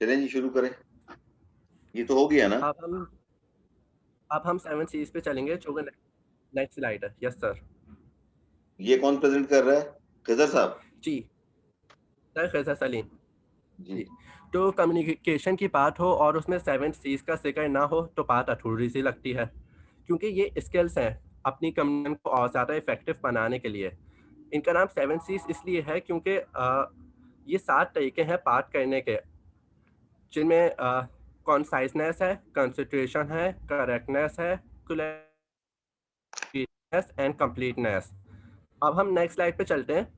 चलें जी, शुरू करें। ये तो हो गया ना? अब हम 7 सीज पे चलेंगे जो नेक्स्ट स्लाइड है। Yes sir. ये कौन प्रेजेंट कर रहा है? खजर साहब? जी सर, खैसर सलीम। जी। जी। तो कम्युनिकेशन की बात हो और उसमें 7 सीज का जिक्र ना हो तो बात अधूरी सी लगती है, क्योंकि ये स्किल्स हैं अपनी कम्युनिकेशन को और ज़्यादा इफेक्टिव बनाने के लिए। इनका नाम 7 सीज इसलिए है क्योंकि ये 7 तरीके हैं बात करने के, जिनमें कॉन्साइजनेस है, कंसंट्रेशन है, करेक्टनेस है, क्लियरनेस एंड कंप्लीटनेस। अब हम नेक्स्ट स्लाइड पे चलते हैं।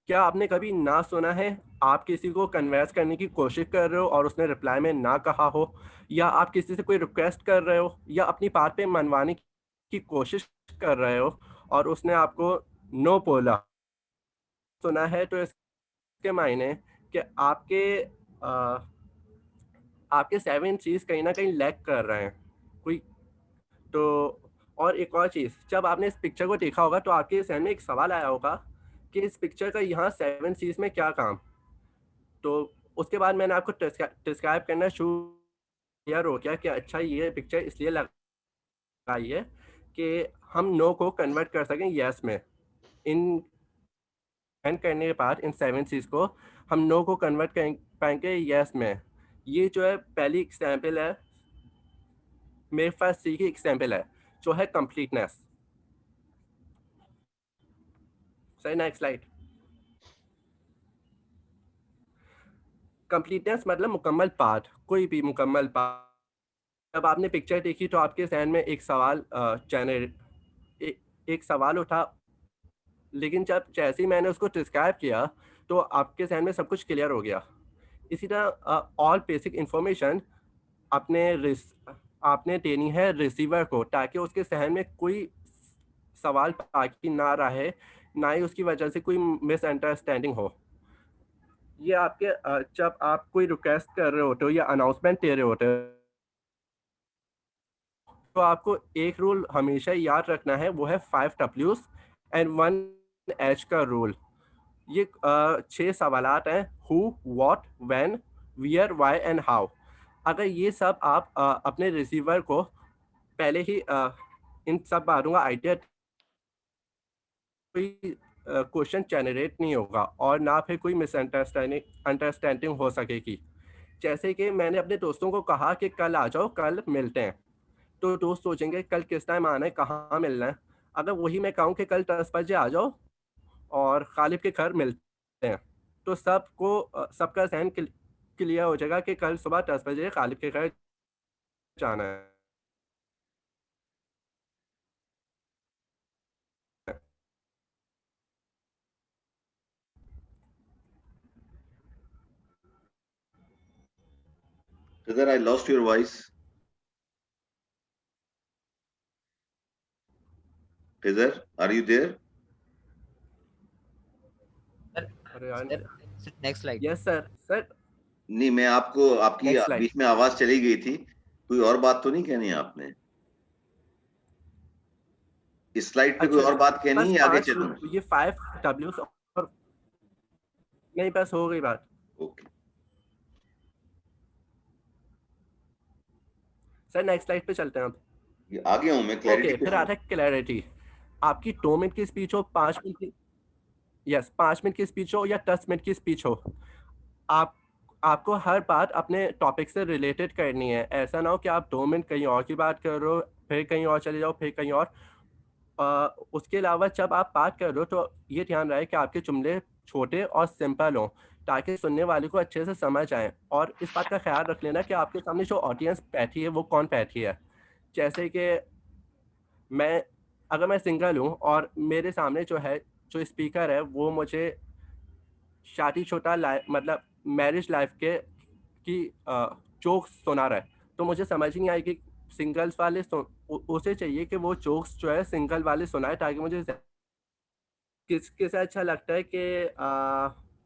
क्या आपने कभी ना सुना है, आप किसी को कन्वेंस करने की कोशिश कर रहे हो और उसने रिप्लाई में ना कहा हो, या आप किसी से कोई रिक्वेस्ट कर रहे हो या अपनी बात पे मनवाने की कोशिश कर रहे हो और उसने आपको नो बोला? सुना है तो इसके मायने कि अ, आपके 7 चीज़ कहीं न कहीं लैग कर रहे हैं। कोई तो और एक और चीज़, जब आपने इस पिक्चर को देखा होगा तो आपके ज़हन में एक सवाल आया होगा कि इस पिक्चर का यहाँ 7 चीज़ में क्या काम? तो उसके बाद मैंने आपको डिस्क्राइब करना शुरू क्लियर हो गया कि अच्छा ये पिक्चर इसलिए लगाई है कि हम नो को कन्वर्ट कर सकें येस में। इन एंड करने के बाद इन 7 चीज़ को हम नो को कन्वर्ट कर पाएँगे येस में। ये जो है पहली एग्ज़ाम्पल है, मेरे पास सी की एग्ज़ाम्पल है, जो है कंप्लीटनेस। सही, नेक्स्ट स्लाइड। कंप्लीटनेस मतलब मुकम्मल बात, कोई भी मुकम्मल बात। जब आपने पिक्चर देखी तो आपके ज़हन में एक सवाल एक सवाल उठा, लेकिन जब जैसे ही मैंने उसको डिस्क्राइब किया, तो आपके ज़हन में सब कुछ क्लियर हो गया। इसी तरह ऑल बेसिक इन्फॉर्मेशन आपने रिस आपने देनी है रिसीवर को, ताकि उसके ज़हन में कोई सवाल बाकी ना रहे, ना ही उसकी वजह से कोई मिसअंडरस्टैंडिंग हो। ये आपके जब आप कोई रिक्वेस्ट कर रहे होते हो या अनाउंसमेंट दे रहे होते हो, तो आपको एक रूल हमेशा याद रखना है, वो है 5 डब्ल्यूज़ एंड 1 एच का रूल। ये 6 सवालात हैं, who, what, when, where, why and how. अगर ये सब आप अपने रिसीवर को पहले ही इन सब बातों का आइडिया, कोई क्वेश्चन जनरेट नहीं होगा और ना फिर कोई मिसअंडरस्टैंडिंग अंडरस्टैंडिंग हो सकेगी। जैसे कि मैंने अपने दोस्तों को कहा कि कल आ जाओ, कल मिलते हैं। तो दोस्त सोचेंगे कल किस टाइम आना है, कहाँ मिलना है? अगर वही मैं कहूँ कि कल 10 बजे आ जाओ और गालिब के घर मिलते हैं, तो सबका ज़हन क्लियर हो जाएगा कि कल सुबह 10 बजे गालिब के घर जाना है। Khazar, I lost your voice. Khazar, are you there? Sir अरे यार! Sir next slide. Yes sir, sir नहीं, मैं आपको, आपकी नेक्स्ट स्लाइड। बीच में आवाज चली गई थी। कोई और बात तो नहीं कहनी है आपने? इस स्लाइड पे कोई अच्छा, और अच्छा। बात कहनी बस है या आगे 5 चलूं? ये 5 डब्ल्यूज़ और नहीं, बस हो गई बात। ओके। सर नेक्स्ट स्लाइड पे चलते हैं अब। ये आ गया हूं मैं, क्लैरिटी ओके, पे फिर हूं। आता है क्लैरिटी। आपकी 2 मिनट की स्पीच हो, 5 मिनट की, यस 5 मिनट की स्पीच हो या 10 मिनट की स्पीच हो, आप आपको हर बात अपने टॉपिक से रिलेटेड करनी है। ऐसा ना हो कि आप 2 मिनट कहीं और की बात कर रहे हो, फिर कहीं और चले जाओ, फिर कहीं और। उसके अलावा जब आप बात कर रहे हो तो ये ध्यान रहे कि आपके जुमले छोटे और सिंपल हों, ताकि सुनने वाले को अच्छे से समझ आए। और इस बात का ख्याल रख लेना कि आपके सामने जो ऑडियंस बैठी है वो कौन बैठी है। जैसे कि मैं अगर मैं सिंगल हूँ और मेरे सामने जो स्पीकर है वो मुझे शादी-शुदा मतलब मैरिज लाइफ के की जोक्स सुना रहा है, तो मुझे समझ ही नहीं आएगी। सिंगल्स वाले उसे चाहिए कि वो जोक्स जो है सिंगल वाले सुनाए, ताकि मुझे किसे अच्छा लगता है कि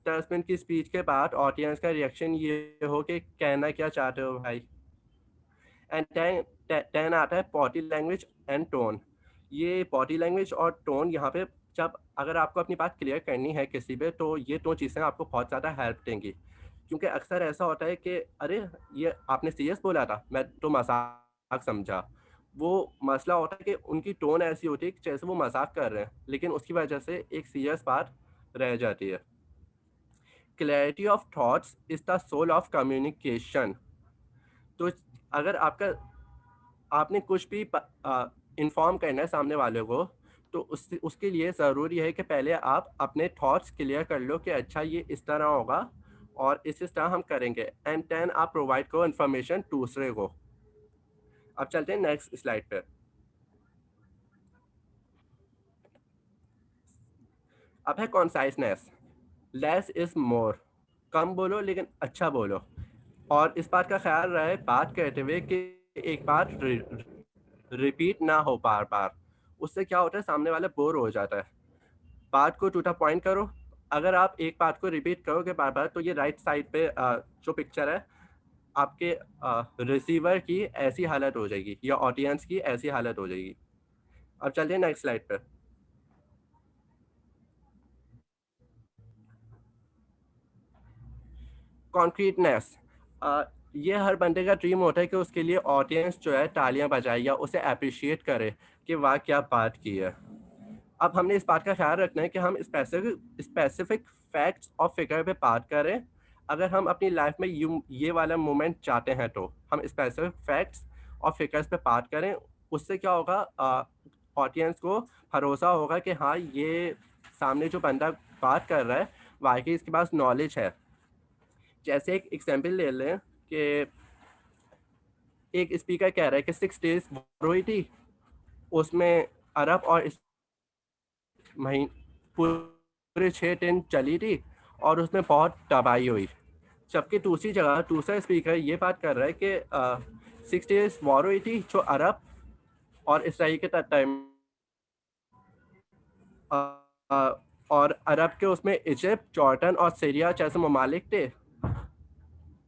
10 मिनट की स्पीच के बाद ऑडियंस का रिएक्शन ये हो कि कहना क्या चाहते हो भाई। एंड देन आता है बॉडी लैंग्वेज एंड टोन। ये बॉडी लैंग्वेज और टोन यहाँ पे जब अगर आपको अपनी बात क्लियर करनी है किसी पे, तो ये 2 चीज़ें आपको बहुत ज़्यादा हेल्प देंगी। क्योंकि अक्सर ऐसा होता है कि अरे! ये आपने सीरियस बोला था, मैं तो मज़ाक समझा। वो मसला होता है कि उनकी टोन ऐसी होती है कि जैसे वो मज़ाक कर रहे हैं, लेकिन उसकी वजह से एक सीरियस बात रह जाती है। Clarity of thoughts is the soul of communication. तो अगर आपने कुछ भी इन्फॉर्म करना है सामने वाले को, तो उसके लिए ज़रूरी है कि पहले आप अपने थॉट्स क्लियर कर लो कि अच्छा ये इस तरह होगा और इस तरह हम करेंगे, एंड देन आप प्रोवाइड करो इन्फॉर्मेशन दूसरे को। अब चलते हैं नेक्स्ट स्लाइड पे। अब है कॉन्साइसनेस। Less is more. कम बोलो लेकिन अच्छा बोलो। और इस बात का ख्याल रहे बात करते हुए कि एक बात रिपीट ना हो बार बार। उससे क्या होता है, सामने वाला बोर हो जाता है। बात को टू द पॉइंट करो। अगर आप एक बात को रिपीट करोगे बार बार, तो ये राइट साइड पे जो पिक्चर है, आपके रिसीवर की ऐसी हालत हो जाएगी या ऑडियंस की ऐसी हालत हो जाएगी। अब चलते हैं नेक्स्ट स्लाइड पे। कॉन्क्रीटनेस। ये हर बंदे का ड्रीम होता है कि उसके लिए ऑडियंस जो है तालियां बजाए या उसे अप्रिशिएट करे कि वाह क्या बात की है। अब हमने इस बात का ख्याल रखना है कि हम स्पेसिफिक स्पेसिफिक फैक्ट्स और फिगर पे बात करें। अगर हम अपनी लाइफ में ये वाला मोमेंट चाहते हैं, तो हम स्पेसिफिक फैक्ट्स और फिगर्स पे बात करें। उससे क्या होगा, ऑडियंस को भरोसा होगा कि हाँ, ये सामने जो बंदा बात कर रहा है वाकई इसके पास नॉलेज है। जैसे एक एग्जांपल ले लें कि एक स्पीकर कह रहा है कि 6 डेज वॉर हुई थी, उसमें अरब और इस महीन पूरे 6 दिन चली थी और उसमें बहुत तबाही हुई। जबकि दूसरी जगह दूसरा स्पीकर ये बात कर रहा है कि 6 डेज वॉर हुई थी जो अरब और इसराइल के टाइम, और अरब के उसमें इजिप्ट, जॉर्डन और सीरिया जैसे ममालिक थे।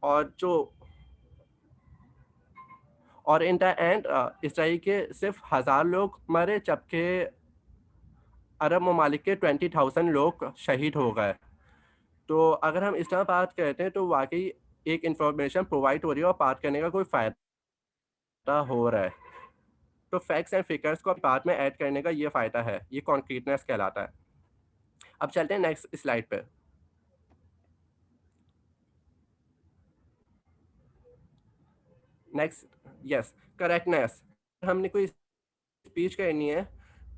और जो और इन द एंड इसराइल के सिर्फ 1,000 लोग मरे, जबकि अरब ममालिक के 20,000 लोग शहीद हो गए। तो अगर हम इस तरह बात करते हैं, तो वाकई एक इंफॉर्मेशन प्रोवाइड हो रही है और बात करने का कोई फ़ायदा हो रहा है। तो फैक्ट्स एंड फिगर्स को बाद में ऐड करने का ये फ़ायदा है, ये कॉन्क्रीटनेस कहलाता है। अब चलते हैं नेक्स्ट स्लाइड पे। Next, yes, correctness. हमने कोई स्पीच करनी है,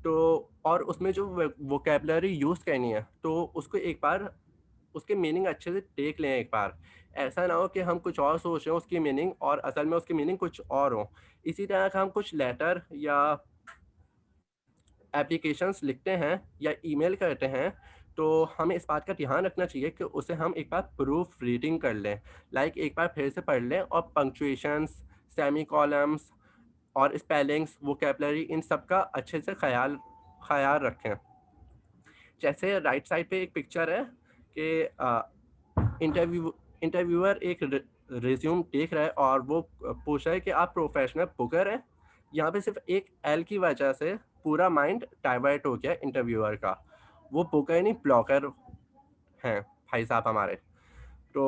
तो और उसमें जो वोकेबलरी यूज़ करनी है, तो उसको एक बार उसके मीनिंग अच्छे से देख लें एक बार। ऐसा ना हो कि हम कुछ और सोच रहे हो उसकी मीनिंग और असल में उसकी मीनिंग कुछ और हो। इसी तरह का हम कुछ लेटर या एप्लीकेशंस लिखते हैं या ईमेल करते हैं, तो हमें इस बात का ध्यान रखना चाहिए कि उसे हम एक बार प्रूफ रीडिंग कर लें। लाइक एक बार फिर से पढ़ लें और पंक्चुएशंस, सेमी कॉलम्स और स्पेलिंग्स, वोकेबलरी, इन सब का अच्छे से ख्याल रखें। जैसे राइट साइड पे एक पिक्चर है कि इंटरव्यूअर एक रिज्यूम देख रहा है और वो पूछ रहा है कि आप प्रोफेशनल बुकर हैं। यहाँ पे सिर्फ एक एल की वजह से पूरा माइंड डाइवर्ट हो गया इंटरव्यूअर का। वो बुकर नहीं, ब्लॉकर हैं भाई साहब हमारे। तो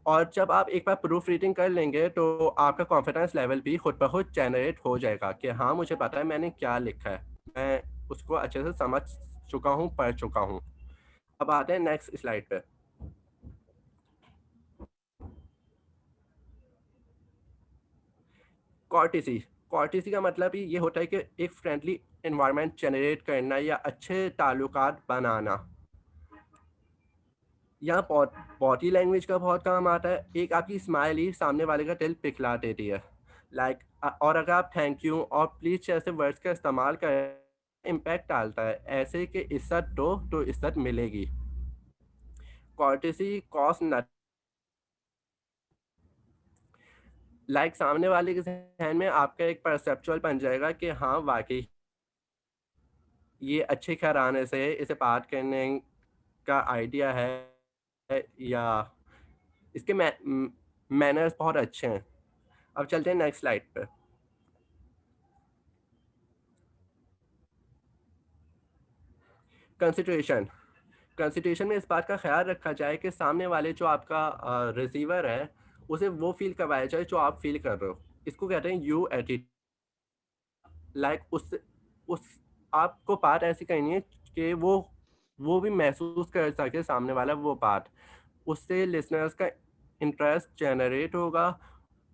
और जब आप एक बार प्रूफ रीडिंग कर लेंगे, तो आपका कॉन्फिडेंस लेवल भी खुद ब खुद जनरेट हो जाएगा कि हाँ, मुझे पता है मैंने क्या लिखा है, मैं उसको अच्छे से समझ चुका हूँ, पढ़ चुका हूँ। अब आते हैं नेक्स्ट स्लाइड पे। कॉर्टेसी। कॉर्टेसी का मतलब ही ये होता है कि एक फ्रेंडली एनवायरनमेंट जनरेट करना या अच्छे ताल्लुकात बनाना। यहाँ बॉडी लैंग्वेज का बहुत काम आता है। एक आपकी स्माइल ही सामने वाले का दिल पिघला देती है। लाइक और अगर आप थैंक यू और प्लीज जैसे वर्ड्स का इस्तेमाल करें, इम्पैक्ट डालता है। ऐसे कि इज्जत दो तो इज्जत मिलेगी। कॉर्टेसी कॉस्ट न, लाइक सामने वाले के जहन में आपका एक परसेप्चुअल बन जाएगा कि हाँ, वाकई ये अच्छे घराने से इसे बात करने का आइडिया है या इसके मैनर्स बहुत अच्छे हैं। अब चलते हैं नेक्स्ट स्लाइड पे। कंसिडरेशन में इस बात का ख्याल रखा जाए कि सामने वाले जो आपका रिसीवर है उसे वो फील करवाया जाए जो आप फील कर रहे हो। इसको कहते हैं यू एटीट्यूड। लाइक उस आपको बात ऐसी करनी है कि वो भी महसूस कर सके सामने वाला वो बात। उससे लिसनर्स का इंटरेस्ट जनरेट होगा।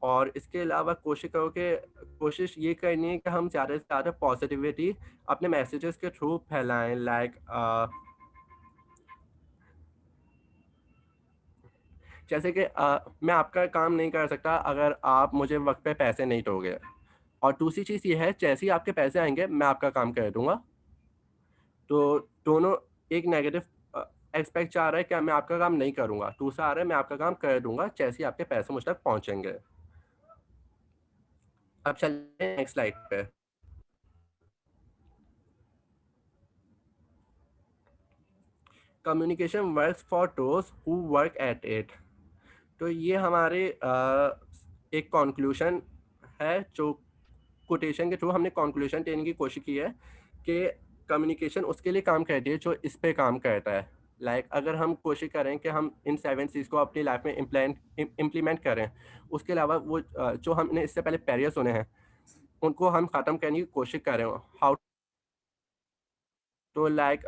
और इसके अलावा कोशिश ये करनी है कि हम ज़्यादा से ज़्यादा पॉजिटिविटी अपने मैसेजेस के थ्रू फैलाएं। लाइक जैसे कि मैं आपका काम नहीं कर सकता अगर आप मुझे वक्त पे पैसे नहीं दोगे। और दूसरी चीज़ ये है, जैसे ही आपके पैसे आएंगे मैं आपका काम कर दूंगा। तो दोनों, एक नेगेटिव एक्सपेक्ट चाह रहा है कि मैं आपका काम नहीं करूंगा, दूसरा आ रहा है मैं आपका काम कर दूंगा जैसे ही आपके पैसे मुझ तक पहुंचेंगे। अब चलते हैं नेक्स्ट स्लाइड पे। Communication works for those who work at it. तो ये हमारे एक कंक्लूजन है जो कोटेशन के थ्रू हमने कंक्लूजन देने की कोशिश की है कि कम्युनिकेशन उसके लिए काम करती है जो इस पे काम करता है। लाइक अगर हम कोशिश करें कि हम इन 7 चीज़ को अपनी लाइफ में इम्प्लीमेंट करें, उसके अलावा वो जो हमने इससे पहले बैरियर सुने हैं उनको हम ख़त्म करने की कोशिश करें। हाउ तो लाइक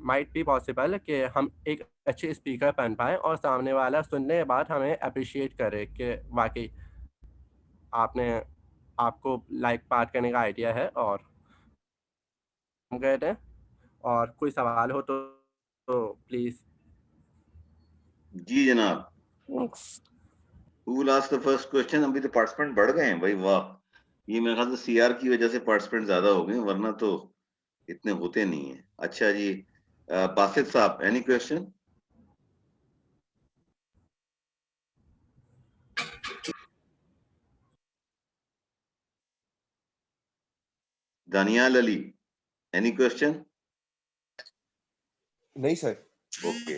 माइट बी पॉसिबल कि हम एक अच्छे स्पीकर बन पाएँ और सामने वाला सुनने के बाद हमें अप्रिशिएट करे कि वाक़ई आपने आपको लाइक बात करने का आइडिया है। और हम गए थे, और कोई सवाल हो तो प्लीज़। जी जनाब। Next. Who will ask the first question? अभी तो पार्टिसिपेंट बढ़ गए हैं भाई, वाह। ये मेरे ख्याल से सीआर की वजह से पार्टिसिपेंट ज्यादा हो गए, वरना तो इतने होते नहीं है। अच्छा जी, बासित साहब, any question? Daniyal Ali, any question? नहीं सर। ओके,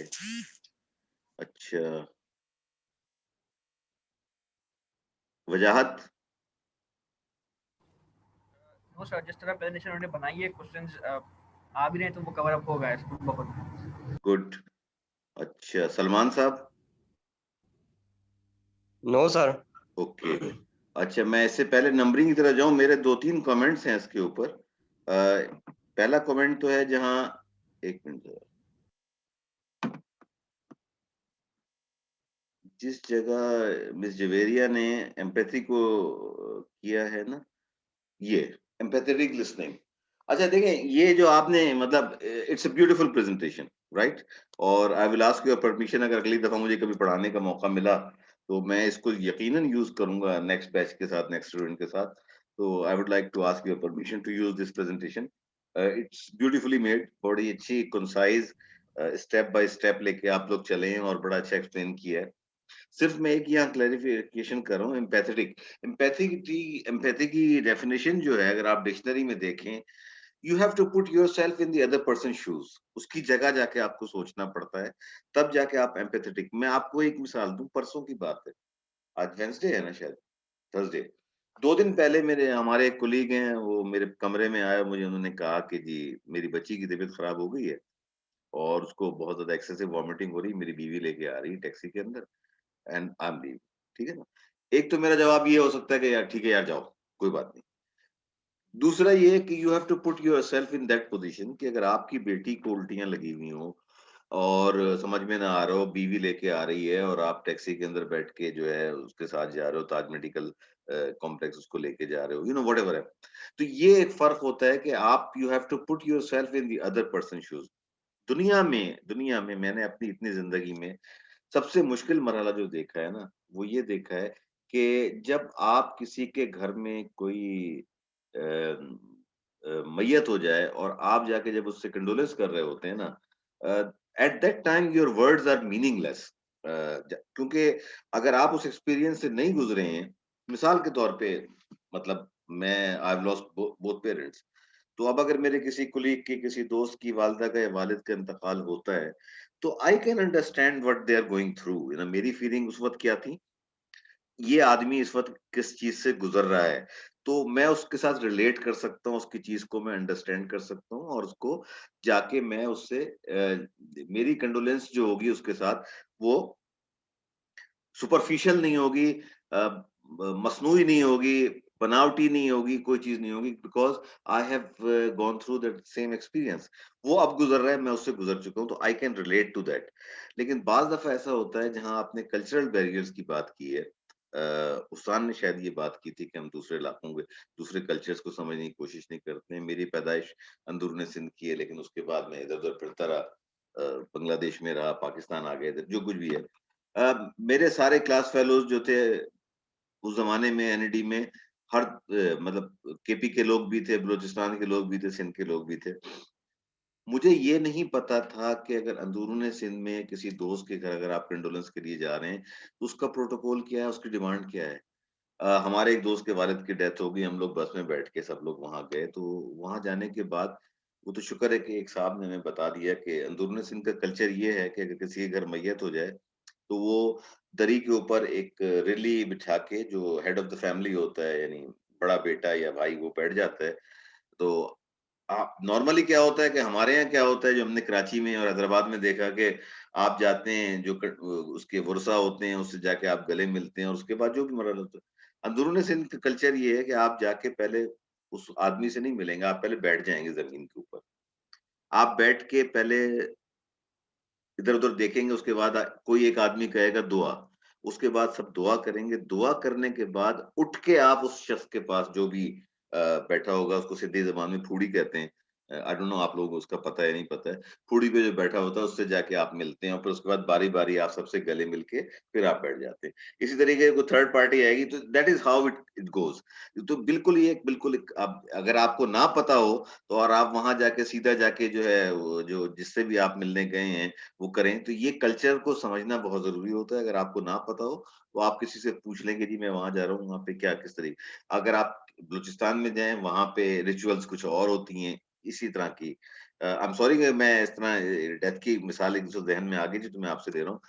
अच्छा। वजाहत? नो सर, जिस तरह प्रेजेंटेशन उन्होंने बनाई है, क्वेश्चंस आ भी रहे हैं तो वो कवर अप होगा इसको बहुत। गुड। अच्छा, सलमान साहब? No sir. ओके। अच्छा, मैं इससे पहले नंबरिंग की तरह जाऊं, मेरे 2-3 कमेंट्स हैं इसके ऊपर। पहला कमेंट तो है जहां, एक मिनट, जिस जगह मिस जवेरिया ने एम्पैथी को किया है ना, ये एम्पैथेटिक लिसनिंग। अच्छा देखें, ये जो आपने मतलब it's a beautiful presentation, right. और I will ask your permission, अगर अगली दफा मुझे कभी पढ़ाने का मौका मिला तो मैं इसको यकीनन यूज करूंगा नेक्स्ट बैच के साथ, नेक्स्ट स्टूडेंट के साथ। तो I would like to ask your permission to use this presentation. It's beautifully made, बड़ी अच्छी कंसाइज, स्टेप बाय स्टेप लेके आप लोग चले हैं और बड़ा अच्छा एक्सप्लेन किया है। सिर्फ मैं एक यहाँ क्लैरिफिकेशन कर रहा हूँ, एम्पैथेटिक। एम्पैथी की डेफिनेशन जो है, अगर आप डिक्शनरी में देखें, you have to put yourself in the other person shoes. उसकी जगह जाके आपको सोचना पड़ता है, तब जाके आप एम्पैथेटिक। मैं आपको एक मिसाल दूं, परसों की बात है, आज वेंसडे है ना, शायद थर्सडे। 2 दिन पहले मेरे हमारे एक कोलीग हैं, वो मेरे कमरे में आए, मुझे उन्होंने कहा कि जी मेरी बच्ची की तबीयत खराब हो गई है और उसको बहुत ज्यादा एक्सेसिव वॉमिटिंग हो रही, मेरी बीवी लेके आ रही है टैक्सी के अंदर, एंड आई एम लीव। ठीक है ना। एक तो मेरा जवाब ये हो सकता है कि यार ठीक है यार, जाओ, कोई बात नहीं। दूसरा ये है कि you have to put yourself in that position कि अगर आपकी बेटी को उल्टियां लगी हुई हो और समझ में ना आ रहा हो, बीवी लेके आ रही है और आप टैक्सी के अंदर बैठ के जो है उसके साथ जा रहे हो, ताज मेडिकल कॉम्प्लेक्स उसको लेके जा रहे हो, यू नो वट एवर है। तो ये एक फर्क होता है कि आप, you have to put yourself in the other person shoes. दुनिया में मैंने अपनी इतनी जिंदगी में सबसे मुश्किल मरहला जो देखा है ना, वो ये देखा है कि जब आप किसी के घर में कोई मैयत हो जाए और आप जाके जब उससे कंडोलेंस कर रहे होते हैं ना, at that time your words are meaningless. क्योंकि अगर आप उस एक्सपीरियंस से नहीं गुजरे हैं, मिसाल के तौर पे, मतलब मैं I have lost both parents. तो अब अगर मेरे किसी कुलीग की, किसी दोस्त की वालिदा का या वालिद का इंतकाल होता है, तो I can understand what they are going through. You know, मेरी फीलिंग उस वक्त क्या थी, ये आदमी इस वक्त किस चीज से गुजर रहा है। तो मैं उसके साथ रिलेट कर सकता हूँ, उसकी चीज़ को मैं अंडरस्टैंड कर सकता हूँ और उसको जाके मैं उससे मेरी कंडोलेंस जो होगी उसके साथ, वो सुपरफिशियल नहीं होगी, मसनूई नहीं होगी, बनावटी नहीं होगी, कोई चीज़ नहीं होगी, because I have gone through that same experience. वो अब गुज़र रहा है, मैं उससे गुज़र चुका हूँ, तो I can relate to that. लेकिन बाज़ दफ़ा ऐसा होता है जहाँ आपने कल्चरल बैरियर्स की बात की है, उस्ताद ने शायद ये बात की थी कि हम दूसरे इलाकों के दूसरे कल्चर्स को समझने की कोशिश नहीं करते हैं। मेरी पैदाइश अंदरूनी सिंध की है, लेकिन उसके बाद मैं इधर-उधर फिरता रहा, बांग्लादेश में रहा, पाकिस्तान आ गए, इधर जो कुछ भी है। मेरे सारे क्लास फेलोज़ जो थे उस ज़माने में एनईडी में, हर मतलब केपी के लोग भी थे, बलूचिस्तान के लोग भी थे, सिंध के लोग भी थे। मुझे ये नहीं पता था कि अगर अंदरूनी सिंध में किसी दोस्त के घर अगर आप कंडोलेंस के लिए जा रहे हैं, तो उसका प्रोटोकॉल क्या है, उसकी डिमांड क्या है? हमारे एक दोस्त के वालिद की डेथ हो गई, हम लोग बस में बैठ के सब लोग वहाँ गए, तो वहाँ जाने के बाद वो तो शुक्र है कि एक साहब ने हमें बता दिया कि अंदरूनी सिंध का कल्चर ये है कि अगर किसी के घर मैयत हो जाए, तो वो दरी के ऊपर एक रेली बिठा के जो हेड ऑफ द फैमिली होता है, यानी बड़ा बेटा या भाई, वो बैठ जाता है। तो नॉर्मली क्या होता है कि हमारे यहाँ क्या होता है, जो हमने कराची में और हैदराबाद में देखा कि आप जाते हैं, जो उसके वरसा होते हैं, उससे जाके आप गले मिलते हैं और उसके बाद जो भी मरल होता है। अंदरूनी सिंध का कल्चर ये है कि आप जाके पहले उस आदमी से नहीं मिलेंगे, आप पहले बैठ जाएँगे ज़मीन के ऊपर। आप बैठ के पहले इधर-उधर देखेंगे, उसके बाद कोई एक आदमी कहेगा दुआ, उसके बाद सब दुआ करेंगे, दुआ करने के बाद उठ के आप उस शख्स के पास जो भी बैठा होगा, उसको सीधी ज़बान में फूड़ी कहते हैं। आई डोंट नो आप लोगों को उसका पता है या नहीं पता है। फूड़ी पे जो बैठा होता है उससे जाके आप मिलते हैं और फिर उसके बाद बारी-बारी आप सबसे गले मिल के फिर आप बैठ जाते हैं। इसी तरीके से कोई थर्ड पार्टी आएगी, तो that is how it it goes. तो बिल्कुल एक आप अगर आपको ना पता हो, तो और आप वहाँ जाके सीधा जाके जो है वो जो जिससे भी आप मिलने गए हैं वो करें, तो ये कल्चर को समझना बहुत ज़रूरी होता है। अगर आपको ना पता हो, तो आप किसी से पूछ लें कि जी मैं वहाँ जा रहा हूँ, वहाँ पे क्या किस तरीके, अगर आप बलूचिस्तान में जाएँ, वहाँ पे रिचुअल्स कुछ और होती हैं, इसी तरह की। आई एम सॉरी कि मैं इस तरह डेथ की मिसाल एक जो ज़हन में आ गई थी, तो मैं आपसे दे रहा हूँ।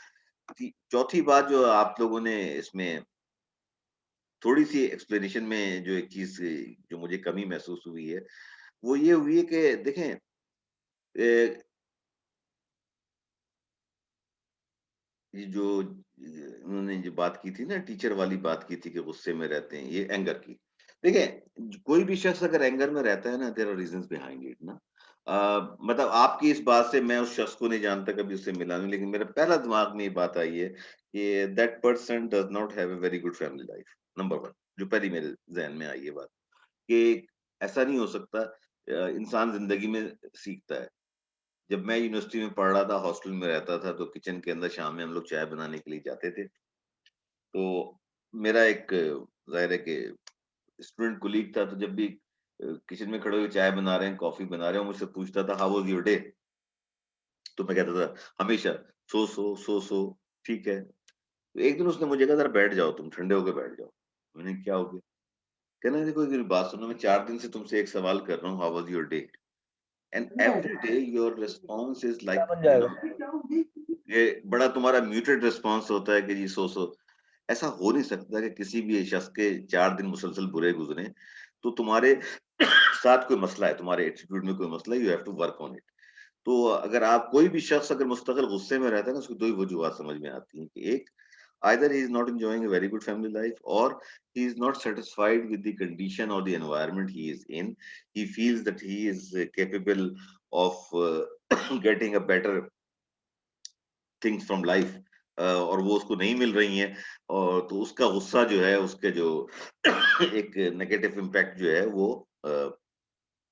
चौथी बात जो आप लोगों ने इसमें थोड़ी-सी एक्सप्लेनेशन में जो एक चीज़ जो मुझे कमी महसूस हुई है, वो ये हुई है कि देखें, ये जो उन्होंने जो बात की थी ना, टीचर वाली बात की थी कि गुस्से में रहते हैं, ये एंगर की। देखिए, कोई भी शख्स अगर एंगर में रहता है ना, there are reasons behind it ना। मतलब आपकी इस बात से मैं उस शख्स को नहीं जानता, कभी उससे मिला नहीं, लेकिन मेरे पहला दिमाग में ये बात आई है कि that person does not have a very good family life, number 1, जो पहली मेरे ज़हन में आई ये बात, कि ऐसा नहीं हो सकता। इंसान ज़िंदगी में सीखता है। जब मैं यूनिवर्सिटी में पढ़ रहा था, हॉस्टल में रहता था, तो किचन के अंदर शाम में हम लोग चाय बनाने के लिए जाते थे। तो मेरा एक ज़ाहिर है कि स्टूडेंट कोलीग था, तो जब भी किचन में खड़े हुए चाय बना रहे हैं, कॉफ़ी बना रहे हैं, वो मुझसे पूछता था, हाउ वाज़ योर डे? तो मैं कहता था हमेशा सो, ठीक है। तो एक दिन उसने मुझे कहा, ज़रा बैठ जाओ तुम, ठंडे होके बैठ जाओ। मैंने क्या हो गया? कह रहा है, देखो मेरी बात सुनो, मैं 4 दिन से तुमसे एक सवाल कर रहा हूँ, how was your day? And every day your response is क्या लाइक बन जाएगा? ये बड़ा तुम्हारा म्यूटेड रिस्पॉन्स होता है कि जी सो। ऐसा हो नहीं सकता कि किसी भी शख्स के 4 दिन मुसलसल बुरे गुज़रे, तो तुम्हारे साथ कोई मसला है, तुम्हारे एटीट्यूड में कोई मसला है, you have to work on it. तो अगर आप कोई भी शख्स अगर मुस्तकिल गुस्से में रहता है ना, उसकी 2 ही वजूहात समझ में आती हैं कि एक, either he is not enjoying a very good family life, और he is not satisfied with the condition और the environment he is in. He feels that he is capable of getting a better things from life, और वो उसको नहीं मिल रही हैं, और तो उसका गुस्सा जो है, उसके जो एक नेगेटिव इम्पैक्ट जो है वो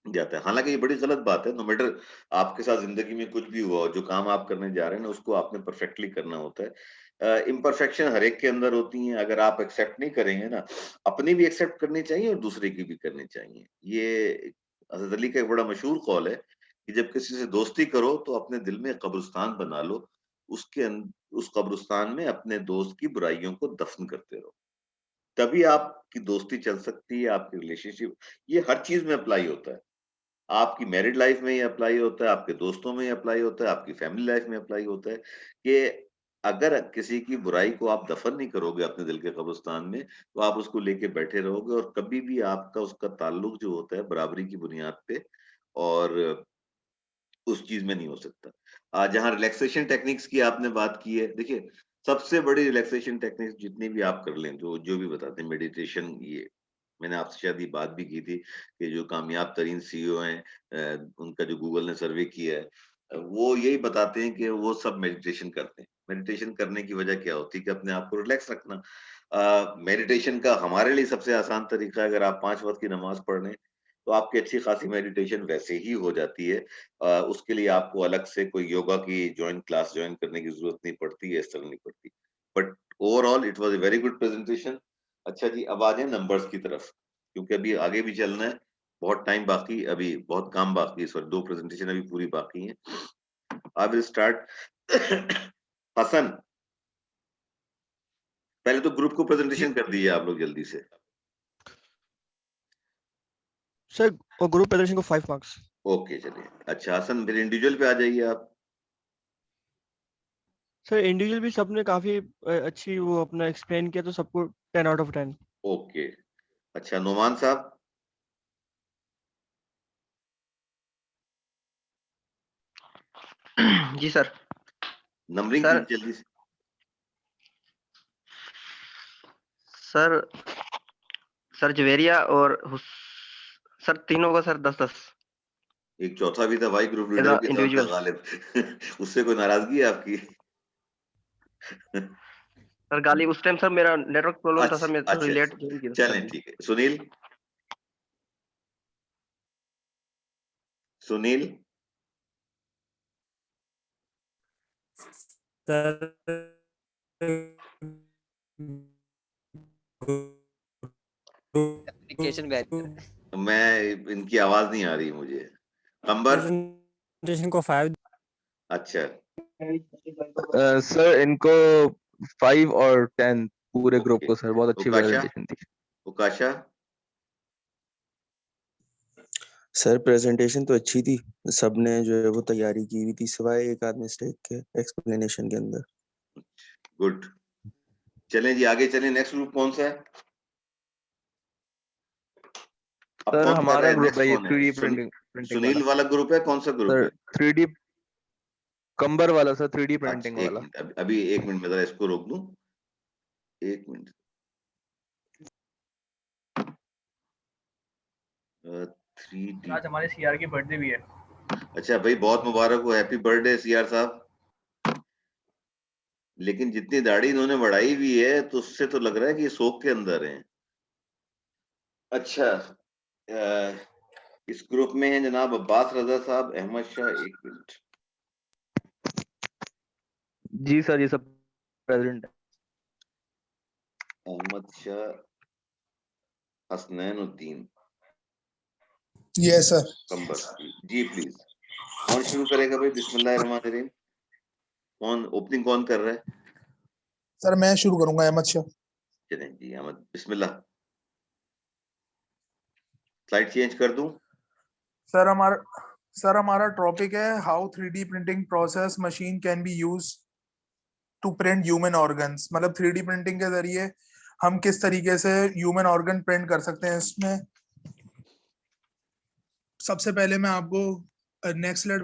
जाता है। हालाँकि ये बड़ी गलत बात है, नो मैटर आपके साथ ज़िंदगी में कुछ भी हुआ हो, जो काम आप करने जा रहे हैं ना, उसको आपने परफेक्टली करना होता है। इम्परफेक्शन हर एक के अंदर होती हैं, अगर आप एक्सेप्ट नहीं करेंगे ना, अपनी भी एक्सेप्ट करनी चाहिए और दूसरे की भी करनी चाहिए। ये हज़रत अली का एक बड़ा मशहूर कौल है कि जब किसी से दोस्ती करो, तो अपने दिल में कब्रिस्तान बना लो, उस कब्रिस्तान में अपने दोस्त की बुराइयों को दफ़न करते रहो। तभी आपकी दोस्ती चल सकती है, आपकी रिलेशनशिप, ये हर चीज़ में अप्लाई होता है। आपकी मैरिड लाइफ में ये अप्लाई होता है, आपके दोस्तों में ये अप्लाई होता है, आपकी फैमिली लाइफ में अप्लाई होता है कि अगर किसी की बुराई को आप दफन नहीं करोगे अपने दिल के कब्रिस्तान में, तो आप उसको लेके बैठे रहोगे और कभी भी आपका उसका ताल्लुक जो होता है बराबरी की बुनियाद पे और उस चीज में नहीं हो सकता। जहाँ रिलैक्सेशन टेक्निक्स की आपने बात की है, देखिए सबसे बड़ी रिलैक्सेशन टेक्निक्स जितनी भी आप कर लें, जो जो भी बताते हैं मेडिटेशन, ये मैंने आपसे शायद ये बात भी की थी कि जो कामयाब तरीन सीईओ हैं, उनका जो गूगल ने सर्वे किया है, वो यही बताते हैं कि वो सब मेडिटेशन करते हैं। मेडिटेशन करने की वजह क्या होती है कि अपने आप को रिलैक्स रखना। मेडिटेशन का हमारे लिए सबसे आसान तरीका है, अगर आप 5 वक्त की नमाज पढ़ लें, तो आपकी अच्छी खासी मेडिटेशन वैसे ही हो जाती है। उसके लिए आपको अलग से कोई योगा की क्लास जॉइन करने की ज़रूरत नहीं पड़ती है, इस तरह नहीं पड़ती। But overall it was a very good presentation. अच्छा जी, अब आ जाएँ नंबर्स की तरफ, क्योंकि अभी आगे भी चलना है, बहुत टाइम बाकी, अभी बहुत काम बाकी है, सॉरी 2 प्रेजेंटेशन अभी पूरी बाकी हैं। I will start. हसन, पहले तो ग्रुप को जी प्रेजेंटेशन कर दीजिए आप लोग जल्दी से। सर, और ग्रुप प्रदर्शन को 5 मार्क्स। ओके चलिए। अच्छा हसन, फिर इंडिविजुअल पे आ जाइए आप। सर इंडिविजुअल भी सबने काफी अच्छी वो अपना एक्सप्लेन किया, तो सबको 10 आउट ऑफ 10। ओके। अच्छा नोमान साहब, जी सर। नंबरिंग सर कीजिए जल्दी से। सर सर जवेरिया और सर तीनों का सर 10-10 एक चौथा भी था भाई, ग्रुप एज लीडर भी था उनका, इंडिविजुअल। गालिब। उससे कोई नाराजगी है आपकी? सर गाली उस टाइम सर मेरा नेटवर्क प्रॉब्लम था सर, मैं अच्छा थोड़ी अच्छा, लेट ज्वाइन की थी चलें गाली। ठीक है। Sunil, Sunil sir communication barrier. मैं, इनकी आवाज नहीं आ रही मुझे। अंबर, प्रेजेंटेशन को 5। अच्छा सर इनको 5 और 10 पूरे ग्रुप ओके। को सर, बहुत अच्छी उकाशा, प्रेजेंटेशन थी। उकाशा, सर प्रेजेंटेशन तो अच्छी थी, सबने जो है वो तैयारी की हुई थी सिवाय एक आध मिस्टेक के एक्सप्लेनेशन के अंदर। गुड। चलें जी आगे चलें, नेक्स्ट ग्रुप कौन सा है? अब सर कौन कर रहा हमारा है? ग्रुप नेक्स्ट है ये कौन है? 3D प्रिंटिंग सुनील वाला। वाला ग्रुप है? कौन सा ग्रुप सर है? 3D कंबर वाला सर, 3D अच्छा प्रिंटिंग एक वाला। मिनट, अभी 1 मिनट में जरा इसको रोक दूं, 1 मिनट। 3D, आज हमारे सीआर की बर्थडे भी है। अच्छा भाई बहुत मुबारक हो, हैप्पी बर्थडे सीआर साहब। लेकिन जितनी दाढ़ी इन्होंने बढ़ाई हुई है, तो उससे तो लग रहा है कि ये शोक के अंदर हैं। अच्छा, इस ग्रुप में है जनाब अब्बास रजा साहब, अहमद शाह, 1 मिनट। जी सर, ये सब प्रेजेंट है। Ahmad Shah, Hasnain Uddin yes sir. Qambar ji please. कौन शुरू करेगा भाई? बिस्मिल्लाहिर्रहमानिर्रहीम। कौन ओपनिंग कौन कर रहा है? सर मैं शुरू करूंगा, अहमद शाह। चलें जी अहमद, बिस्मिल्लाह। स्लाइड चेंज कर दूं? सर हमारा टॉपिक है how 3D printing process machine can be use to print human organs. मतलब 3D प्रिंटिंग के जरिए हम किस तरीके से ह्यूमन ऑर्गन प्रिंट कर सकते हैं। इसमें सबसे पहले मैं आपको नेक्स्ट स्लाइड,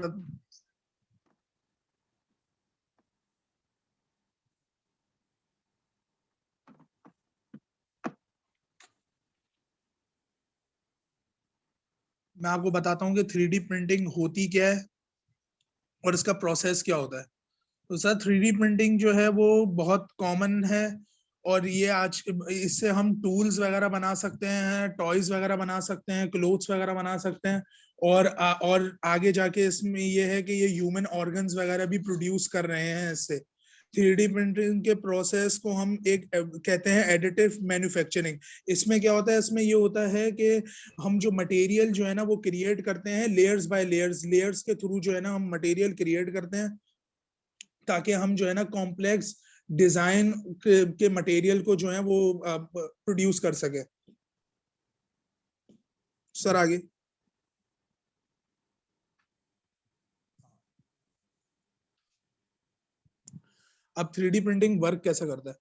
मैं आपको बताता हूँ कि 3D प्रिंटिंग होती क्या है और इसका प्रोसेस क्या होता है। तो सर 3D प्रिंटिंग जो है वो बहुत कॉमन है, और ये आज इससे हम टूल्स वगैरह बना सकते हैं, टॉयज वगैरह बना सकते हैं, क्लोथ्स वगैरह बना सकते हैं, और आगे जाके इसमें ये है कि ये ह्यूमन ऑर्गन्स वगैरह भी प्रोड्यूस कर रहे हैं इससे। 3D प्रिंटिंग के प्रोसेस को हम एक कहते हैं एडिटिव मैन्युफैक्चरिंग। इसमें क्या होता है, इसमें ये होता है कि हम जो मटेरियल जो है ना वो क्रिएट करते हैं लेयर्स बाय लेयर्स, लेयर्स के थ्रू जो है ना हम मटेरियल क्रिएट करते हैं, ताकि हम जो है ना कॉम्प्लेक्स डिजाइन के मटेरियल को जो है वो प्रोड्यूस कर सके। सर आगे। अब 3D प्रिंटिंग वर्क कैसे करता है?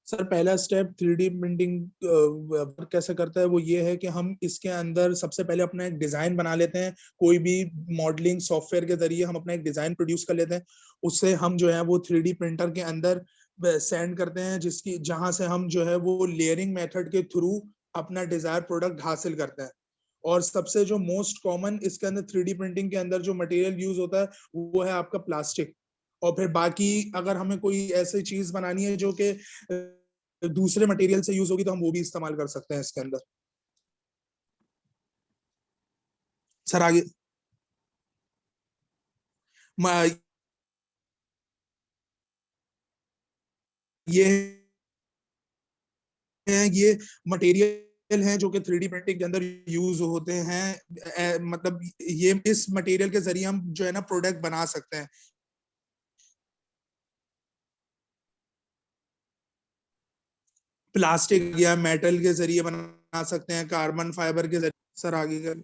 सर पहला स्टेप 3D प्रिंटिंग वर्क कैसे करता है वो ये है कि हम इसके अंदर सबसे पहले अपना एक डिजाइन बना लेते हैं। कोई भी मॉडलिंग सॉफ्टवेयर के जरिए हम अपना एक डिजाइन प्रोड्यूस कर लेते हैं, उससे हम जो है वो 3D प्रिंटर के अंदर सेंड करते हैं, जिसकी जहां से हम जो है वो लेयरिंग मेथड के थ्रू अपना डिजायर प्रोडक्ट हासिल करते हैं। और सबसे जो मोस्ट कॉमन इसके अंदर 3D प्रिंटिंग के अंदर जो मटेरियल यूज होता है वो है आपका प्लास्टिक। और फिर बाकी अगर हमें कोई ऐसी चीज बनानी है जो कि दूसरे मटेरियल से यूज होगी तो हम वो भी इस्तेमाल कर सकते हैं इसके अंदर। सर आगे ये मटेरियल हैं जो कि 3D प्रिंटिंग के अंदर यूज होते हैं। मतलब ये इस मटेरियल के जरिए हम जो है ना प्रोडक्ट बना सकते हैं। प्लास्टिक या मेटल के जरिए बना सकते हैं, कार्बन फाइबर के जरिए। सर आगे कर।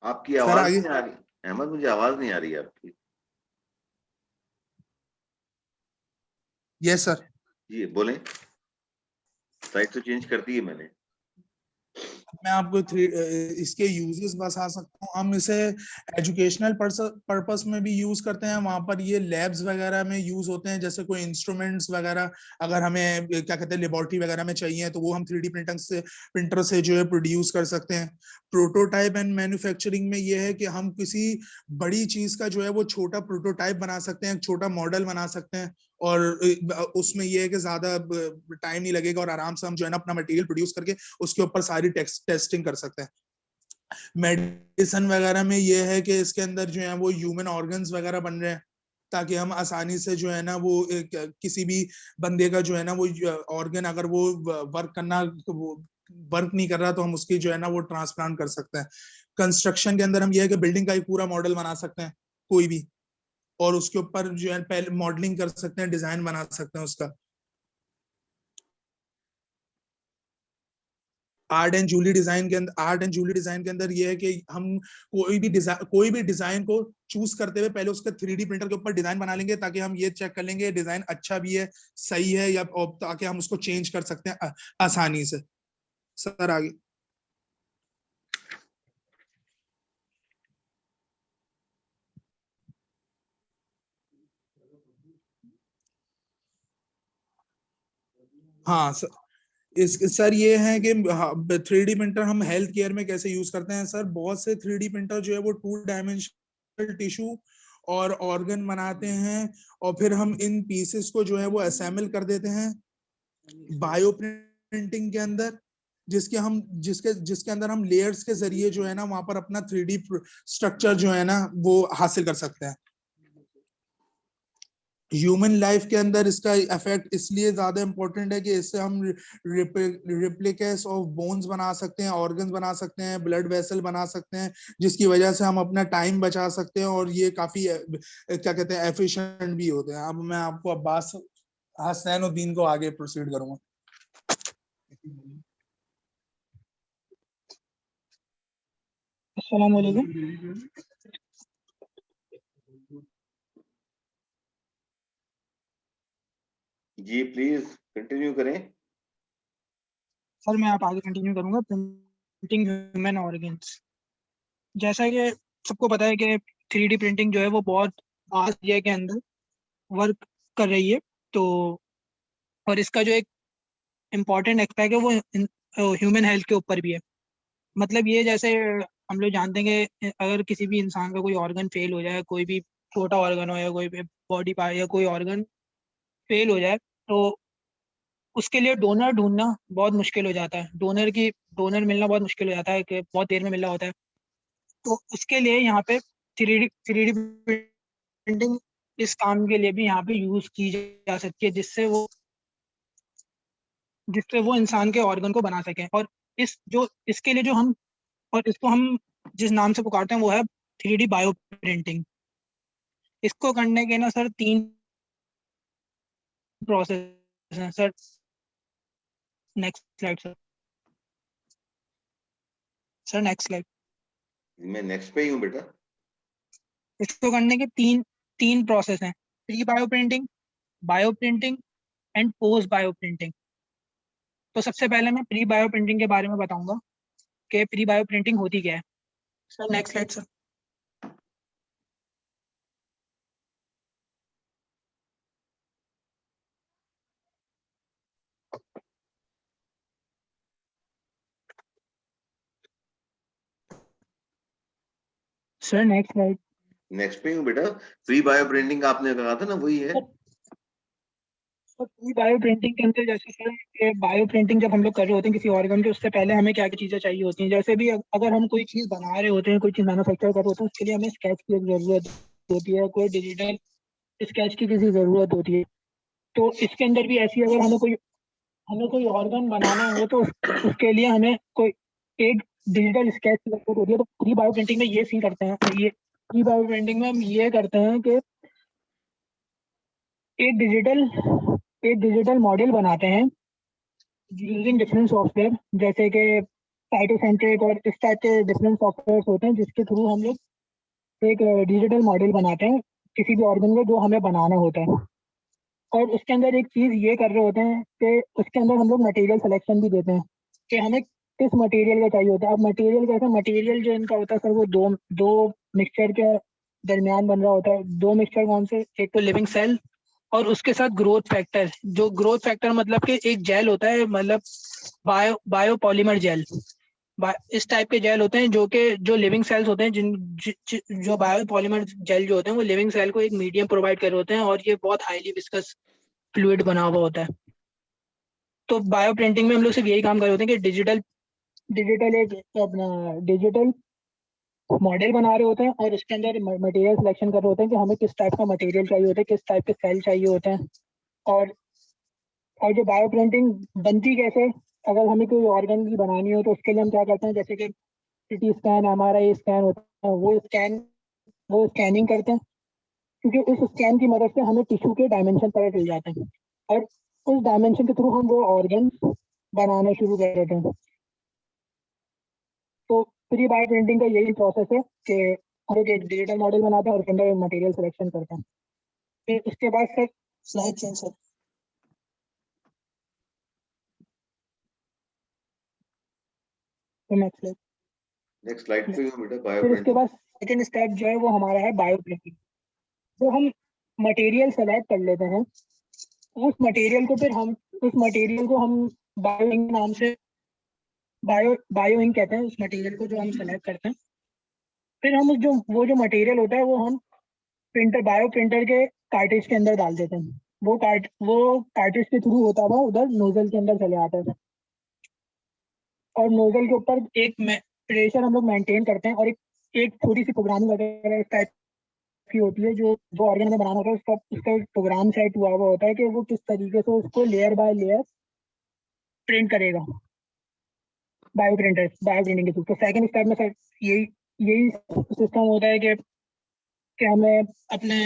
आपकी सर आवाज आगे। नहीं आ रही अहमद, मुझे आवाज नहीं आ रही है आपकी। Yes sir. जी बोलें, साइड तो चेंज कर दी है मैंने। मैं आपको इसके यूजेस बता सकता हूँ। हम इसे एजुकेशनल पर्पस में भी यूज करते हैं। वहां पर ये लैब्स वगैरह में यूज होते हैं, जैसे कोई इंस्ट्रूमेंट्स वगैरह अगर हमें क्या कहते हैं लेबोरेटरी वगैरह में चाहिए तो वो हम 3D प्रिंटर से जो है प्रोड्यूस कर सकते हैं। प्रोटोटाइप एंड मैन्युफैक्चरिंग में ये है कि हम किसी बड़ी चीज का जो है वो छोटा प्रोटोटाइप बना सकते हैं, छोटा मॉडल बना सकते हैं। और उसमें ये है कि ज्यादा टाइम नहीं लगेगा और आराम से हम जो है ना अपना मटेरियल प्रोड्यूस करके उसके ऊपर सारी टेस्टिंग कर सकते हैं। मेडिसिन वगैरह में ये है कि इसके अंदर जो है वो ह्यूमन ऑर्गन्स वगैरह बन रहे हैं, ताकि हम आसानी से जो है ना वो किसी भी बंदे का जो है ना वो ऑर्गन अगर वो वर्क नहीं कर रहा तो हम उसकी जो है ना वो ट्रांसप्लांट कर सकते हैं। कंस्ट्रक्शन के अंदर हम ये है कि बिल्डिंग का एक पूरा मॉडल बना सकते हैं कोई भी, और उसके ऊपर जो है पहले मॉडलिंग कर सकते हैं, डिजाइन बना सकते हैं उसका। आर्ट एंड जूली डिजाइन के अंदर ये है कि हम कोई भी डिजाइन को चूज करते हुए पहले उसका 3D प्रिंटर के ऊपर डिजाइन बना लेंगे, ताकि हम ये चेक कर लेंगे डिजाइन अच्छा भी है, सही है, या ताकि हम उसको चेंज कर सकते हैं आसानी से। सर आगे। हाँ सर, सर ये है कि 3D प्रिंटर हम हेल्थ केयर में कैसे यूज करते हैं। सर बहुत से 3D प्रिंटर जो है वो 2 डायमेंशनल टिश्यू और ऑर्गन बनाते हैं, और फिर हम इन पीसेस को जो है वो असेंबल कर देते हैं बायो प्रिंटिंग के अंदर, जिसके अंदर हम लेयर्स के जरिए जो है ना वहां पर अपना 3D स्ट्रक्चर जो है ना वो हासिल कर सकते हैं। ह्यूमन लाइफ के अंदर इसका इफेक्ट इसलिए ज्यादा इंपॉर्टेंट है कि इससे हम रिप्लिकेस ऑफ बोन्स बना सकते हैं, ऑर्गन्स बना सकते हैं, ब्लड वेसल बना सकते हैं, जिसकी वजह से हम अपना टाइम बचा सकते हैं, और ये काफी क्या कहते हैं एफिशिएंट भी होते हैं। अब मैं आपको अब्बास हसनैनुद्दीन को आगे प्रोसीड करूंगा। अस्सलाम वालेकुम। जी प्लीज कंटिन्यू करें। सर मैं आप आगे कंटिन्यू करूंगा। प्रिंटिंग ह्यूमन ऑर्गन्स, जैसा कि सबको पता है कि 3D प्रिंटिंग जो है वो बहुत फास्ट एरिया के अंदर वर्क कर रही है। तो और इसका जो एक इम्पॉर्टेंट एस्पेक्ट है वो ह्यूमन हेल्थ के ऊपर भी है। मतलब ये जैसे हम लोग जानते हैं कि अगर किसी भी इंसान का कोई ऑर्गन फेल हो जाए, कोई भी छोटा ऑर्गन हो या कोई भी बॉडी पार्ट या कोई ऑर्गन फेल हो जाए, तो उसके लिए डोनर ढूंढना बहुत मुश्किल हो जाता है। डोनर मिलना बहुत मुश्किल हो जाता है कि बहुत देर में मिलना होता है। तो उसके लिए यहाँ पे 3D प्रिंटिंग इस काम के लिए भी यहाँ पे यूज की जा सकती है, जिससे वो इंसान के ऑर्गन को बना सके। और इसके लिए जो हम और इसको हम जिस नाम से पुकारते हैं वो है 3D बायो प्रिंटिंग। इसको करने के ना सर 3 प्रोसेस हैं sir. Next slide sir. Sir next slide. मैं नेक्स्ट पे ही हूँ बेटा। इसको करने के तीन प्रोसेस हैं, pre bio printing and post bio printing. तो सबसे पहले मैं प्री बायो प्रिंटिंग के बारे में बताऊंगा कि प्री बायो प्रिंटिंग होती क्या है। Sir next slide sir. Sir next slide. Next पे हूँ बेटा। फ्री बायो प्रिंटिंग आपने कहा था ना, वही है। प्री बायो प्रिंटिंग के अंदर जैसे सर बायो प्रिंटिंग जब हम लोग कर रहे होते हैं किसी ऑर्गन के, उससे पहले हमें क्या क्या चीजें चाहिए होती हैं। जैसे भी अगर हम कोई चीज बना रहे होते हैं, कोई चीज मैन्युफैक्चर कर रहे होते हैं, उसके लिए हमें स्केच की जरूरत होती है, कोई डिजिटल स्केच की किसी जरूरत होती है। तो इसके अंदर भी ऐसी, अगर हमें कोई ऑर्गन बनाना हो तो उसके लिए हमें कोई एक डिजिटल स्केच की जरूरत होती है। तो प्री बायो प्रिंटिंग में ये सीन करते हैं, ये प्री बायो प्रिंटिंग में हम ये करते हैं कि एक डिजिटल मॉडल बनाते हैं यूजिंग डिफरेंट सॉफ्टवेयर, जैसे कि साइटोसेंट्रिक और इस टाइप के डिफरेंट सॉफ्टवेयर होते हैं, जिसके थ्रू हम लोग एक डिजिटल मॉडल बनाते हैं किसी भी ऑर्गन को जो हमें बनाना होता है। और उसके अंदर एक चीज ये कर रहे होते हैं कि उसके अंदर हम लोग मटेरियल सिलेक्शन भी देते हैं कि हमें किस मटेरियल का चाहिए होता है। अब मटेरियल कैसा, मटेरियल जो इनका होता है सर, वो दो मिक्सचर के दरमियान बन रहा होता है। दो मिक्सचर कौन से, एक तो लिविंग सेल और उसके साथ ग्रोथ फैक्टर। जो ग्रोथ फैक्टर मतलब कि एक जेल होता है, मतलब बायो पॉलीमर जेल, इस टाइप के जेल होते हैं जो लिविंग सेल्स होते हैं, जो बायो पॉलीमर जेल जो होते हैं वो लिविंग सेल को एक मीडियम प्रोवाइड कर रहे होते हैं, और ये बहुत हाईली विस्कस फ्लूइड बना हुआ होता है। तो बायो प्रिंटिंग में हम लोग सिर्फ यही काम कर रहे होते हैं कि डिजिटल मॉडल बना रहे होते हैं और उसके अंदर मटेरियल सिलेक्शन कर रहे होते हैं कि हमें किस टाइप का मटेरियल चाहिए होता है, किस टाइप के सेल चाहिए होते हैं। और जो बायो प्रिंटिंग बनती कैसे, अगर हमें कोई ऑर्गन की बनानी हो तो उसके लिए हम क्या करते हैं, जैसे कि सीटी स्कैन, MRI स्कैन होता है, वो स्कैनिंग करते हैं, क्योंकि उस स्कैन की मदद से हमें टिश्यू के डायमेंशन पता चल जाते हैं और उस डायमेंशन के थ्रू हम वो ऑर्गन बनाना शुरू कर देते हैं। तो प्री बायो प्रिंटिंग का यही प्रोसेस है कि हम लोग एक डिजिटल मॉडल बनाते हैं और उसके अंदर मटेरियल सिलेक्शन करते हैं। फिर उसके बाद sir slide change sir. Next slide पे हूँ बेटा। बायो फिर उसके प्रिंटिंग। बाद सेकंड स्टेप जो है वो हमारा है बायो प्रिंटिंग। तो हम मटेरियल सेलेक्ट कर लेते हैं, उस मटेरियल को हम बायो इंक नाम से बायो इंक कहते हैं उस मटेरियल को जो हम सेलेक्ट करते हैं। फिर हम वो जो मटेरियल होता है वो हम बायो प्रिंटर के कार्ट्रिज के अंदर डाल देते हैं। वो कार्ट्रिज के थ्रू होता हुआ उधर नोजल के अंदर चले आता है, और नोजल के ऊपर एक प्रेशर हम लोग मेंटेन करते हैं, और एक छोटी सी प्रोग्रामिंग वगैरह इस टाइप की होती है। जो ऑर्गन में बनाना होता है उसका एक प्रोग्राम सेट हुआ होता है कि वो किस तरीके से उसको लेयर बाय लेयर प्रिंट करेगा बायो प्रिंटिंग के थ्रू। तो सेकंड स्टेप में सर यही सिस्टम होता है कि हमें अपने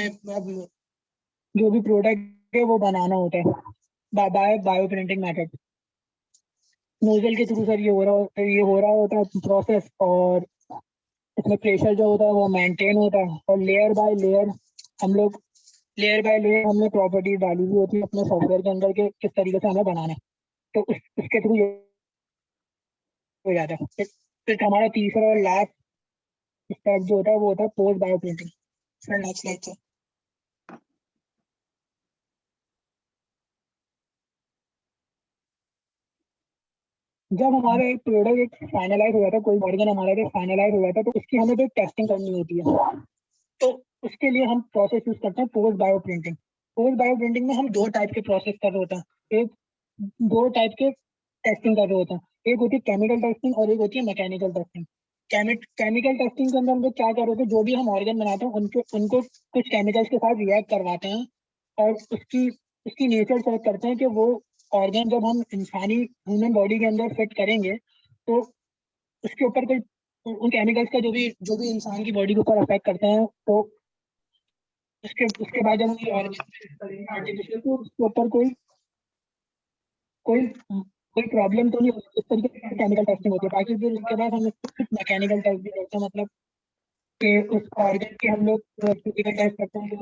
जो भी प्रोडक्ट है वो बनाना होता है बायो प्रिंटिंग मेथड। नोजल के थ्रू सर ये हो रहा होता है प्रोसेस, और इसमें प्रेशर जो होता है वो मेंटेन होता है, और लेयर बाय लेयर हमने प्रॉपर्टीज डाली हुई होती है अपने सॉफ्टवेयर के अंदर के किस तरीके से हमें बनाना है। तो उसके थ्रू ये हो जाता है। फिर हमारा तीसरा और लास्ट स्टेप जो होता है वो होता है post bio printing. Sir next slide sir. जब हमारा एक प्रोडक्ट एक फाइनलाइज हो जाता है, कोई ऑर्गन हमारा एक फाइनलाइज हो जाता है, तो उसकी हमें तो टेस्टिंग करनी होती है। तो उसके लिए हम प्रोसेस यूज करते हैं post bio printing. Post bio printing में हम दो टाइप के प्रोसेस कर रहे होते हैं, दो टाइप के टेस्टिंग कर रहे होते हैं। एक होती है केमिकल टेस्टिंग और एक होती है मैकेनिकल टेस्टिंग। केमिकल टेस्टिंग के अंदर हम लोग क्या कर रहे होते हैं, जो भी हम ऑर्गन बनाते हैं उनको कुछ केमिकल्स के साथ रिएक्ट करवाते हैं, और उसकी नेचर चेक करते हैं कि वो ऑर्गन जब हम इंसानी ह्यूमन बॉडी के अंदर फिट करेंगे तो उसके ऊपर कोई उन केमिकल्स का जो भी इंसान की बॉडी के ऊपर अफेक्ट करते हैं, तो उसके बाद जब हम ऑर्गन आर्टिफिशियल तो उसके ऊपर कोई कोई प्रॉब्लम तो नहीं होती, इस तरीके से केमिकल टेस्टिंग होती है। बाकी फिर उसके बाद हम मैकेनिकल टेस्ट भी करते हैं, मतलब कि उस ऑर्गन के हम लोग फिजिकल टेस्ट करते हैं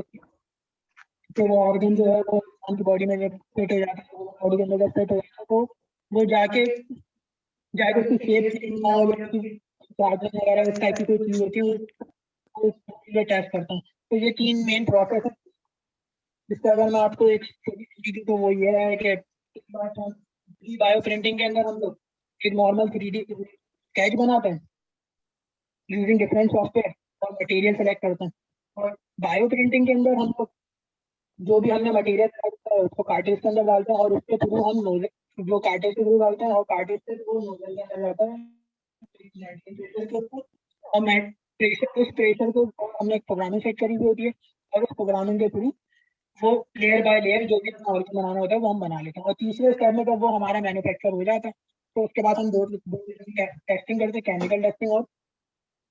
कि वो ऑर्गन जो है वो इंसान की बॉडी में जब फिट हो जाता है, बॉडी के अंदर जब फिट हो जाता है तो वो जाके उसकी शेप चेंज ना हो या उसकी चार्जिंग वगैरह इस टाइप की कोई चीज होती है वो टेस्ट करते हैं। तो ये 3 मेन प्रोसेस है। जिससे अगर मैं आपको एक छोटी सी तो वो ये है कि बायो प्रिंटिंग के अंदर हम लोग एक नॉर्मल 3D स्केच बनाते हैं यूजिंग डिफरेंट सॉफ्टवेयर और मटेरियल सेलेक्ट करते हैं। और बायो प्रिंटिंग के अंदर हम लोग जो भी हमने मटेरियल सेलेक्ट किया है उसको कार्टेज के अंदर डालते हैं और उसके थ्रू हम नोजल जो कार्टेज के थ्रू डालते हैं और कार्टेज से वो नोजल के अंदर जाता है और मैं प्रेशर उस प्रेशर को हमने एक प्रोग्रामिंग सेट करी हुई होती है और उस प्रोग्रामिंग के थ्रू वो लेयर बाय लेयर जो भी ऑर्गन बनाना होता है वो हम बना लेते हैं। और तीसरे स्टेप में जब वो हमारा मैन्युफैक्चर हो जाता है तो उसके बाद हम दो टेस्टिंग करते हैं, केमिकल टेस्टिंग और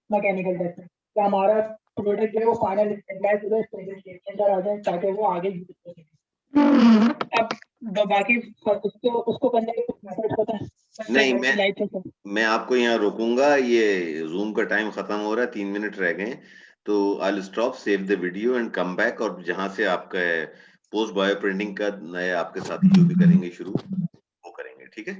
मैकेनिकल टेस्टिंग। तो हमारा प्रोडक्ट जो है वो फाइनल स्टेबलाइज हो जाए, के अंदर आ जाए ताकि वो आगे यूज हो सके। अब बाकी उसको करने के कुछ मेथड्स होते हैं। नहीं, मैं आपको यहाँ रोकूंगा, ये जूम का टाइम खत्म हो रहा है, 3 मिनट रह गए, तो I will stop, save the video and come back, और जहां से आपका पोस्ट बायो प्रिंटिंग का नए आपके साथी जो भी करेंगे शुरू वो करेंगे, ठीक है।